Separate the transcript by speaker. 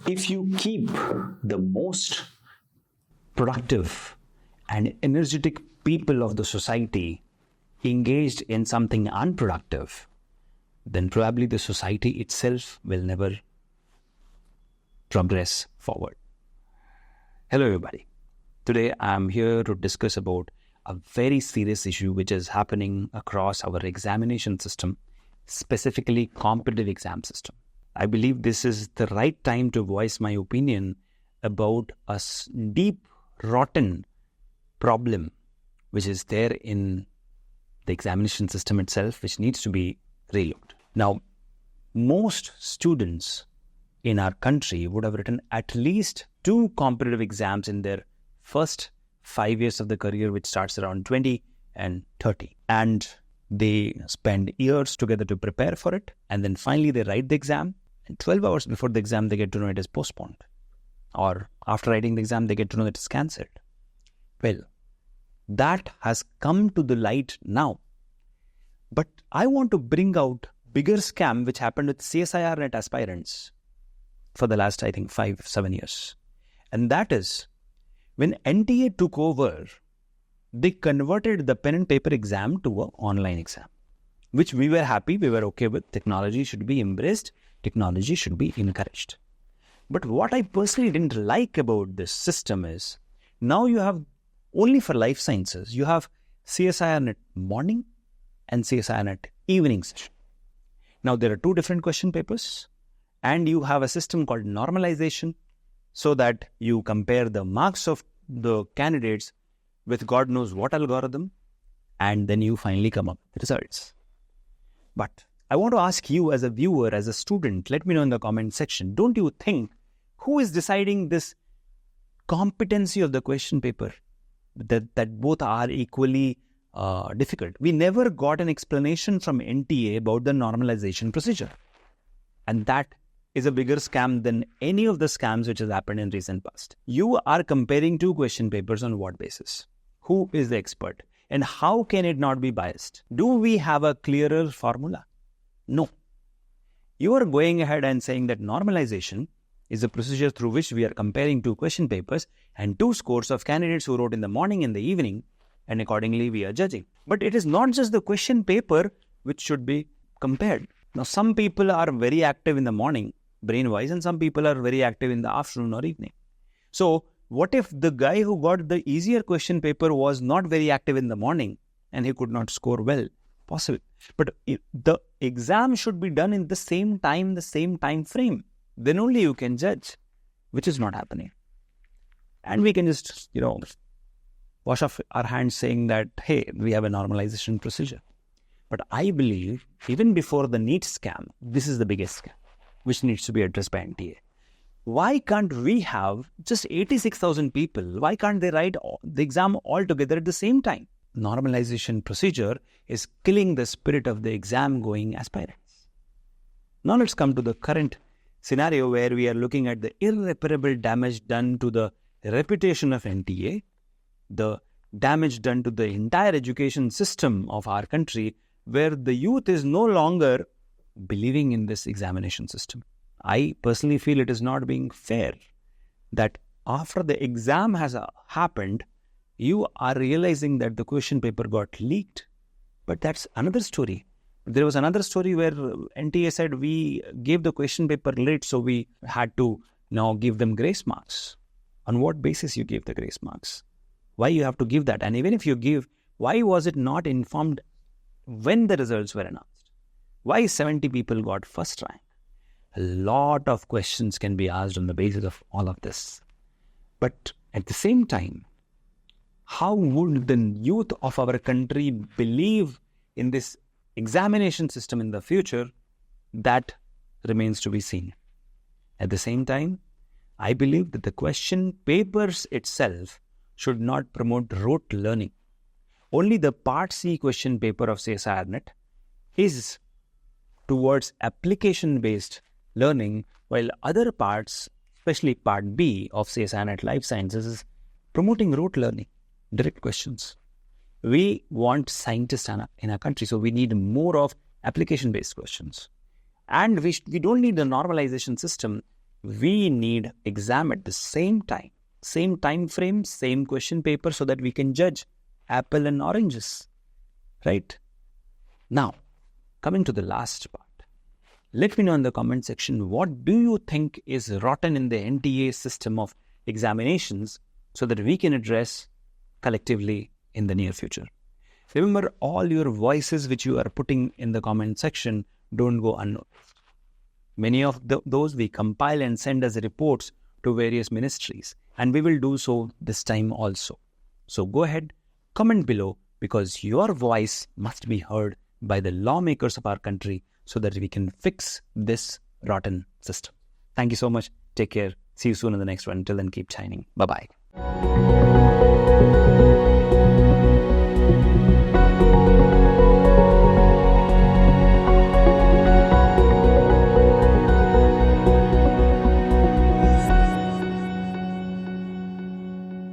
Speaker 1: If you keep the most productive and energetic people of the society engaged in something unproductive, then probably the society itself will never progress forward. Hello everybody. Today I'm here to discuss about a very serious issue which is happening across our examination system, specifically competitive exam system. I believe this is the right time to voice my opinion about a deep, rotten problem which is there in the examination system itself, which needs to be relooked. Now, most students in our country would have written at least 2 competitive exams in their first 5 years of the career, which starts around 20 and 30. And they spend years together to prepare for it. And then finally they write the exam. And 12 hours before the exam, they get to know it is postponed. Or after writing the exam, they get to know it is cancelled. Well, that has come to the light now. But I want to bring out bigger scam which happened with CSIR net aspirants for the last, I think, 5-7 years. And that is, when NTA took over, they converted the pen and paper exam to an online exam, which we were happy, we were okay with. Technology should be embraced, technology should be encouraged. But what I personally didn't like about this system is, now you have, only for life sciences, you have CSIR net morning and CSIR net evening session. Now there are 2 different question papers, and you have a system called normalization, so that you compare the marks of the candidates with God knows what algorithm, and then you finally come up with the results. But I want to ask you as a viewer, as a student, let me know in the comment section, don't you think who is deciding this competency of the question paper, that both are equally difficult? We never got an explanation from NTA about the normalization procedure. And that is a bigger scam than any of the scams which has happened in recent past. You are comparing 2 question papers on what basis? Who is the expert? And how can it not be biased? Do we have a clearer formula? No. You are going ahead and saying that normalization is a procedure through which we are comparing 2 question papers and 2 scores of candidates who wrote in the morning and the evening, and accordingly we are judging. But it is not just the question paper which should be compared. Now, some people are very active in the morning, brain-wise, and some people are very active in the afternoon or evening. So, what if the guy who got the easier question paper was not very active in the morning and he could not score well? Possible. But the exam should be done in the same time, the same time frame. Then only you can judge, which is not happening. And we can just, wash off our hands saying that, hey, we have a normalization procedure. But I believe, even before the NEET scam, this is the biggest scam, which needs to be addressed by NTA. Why can't we have just 86,000 people? Why can't they write the exam all together at the same time? Normalization procedure is killing the spirit of the exam-going aspirants. Now let's come to the current scenario where we are looking at the irreparable damage done to the reputation of NTA, the damage done to the entire education system of our country, where the youth is no longer believing in this examination system. I personally feel it is not being fair that after the exam has happened, you are realizing that the question paper got leaked. But that's another story. There was another story where NTA said we gave the question paper late, so we had to now give them grace marks. On what basis you gave the grace marks? Why you have to give that? And even if you give, why was it not informed when the results were announced? Why 70 people got first rank? A lot of questions can be asked on the basis of all of this. But at the same time, how would the youth of our country believe in this examination system in the future? That remains to be seen. At the same time, I believe that the question papers itself should not promote rote learning. Only the Part C question paper of CSIR net is towards application-based learning, while other parts, especially Part B of CSIR net Life Sciences, is promoting rote learning, direct questions. We want scientists in our country, so we need more of application-based questions. And we don't need the normalization system We need exam at the same time frame, same question paper, so that we can judge apple and oranges, right? Now, coming to the last part, let me know in the comment section, what do you think is rotten in the NTA system of examinations so that we can address collectively in the near future. Remember, all your voices which you are putting in the comment section don't go unnoticed. Many of those we compile and send as reports to various ministries, and we will do so this time also. So go ahead, comment below, because your voice must be heard by the lawmakers of our country so that we can fix this rotten system. Thank you so much. Take care. See you soon in the next one. Until then, keep shining. Bye-bye.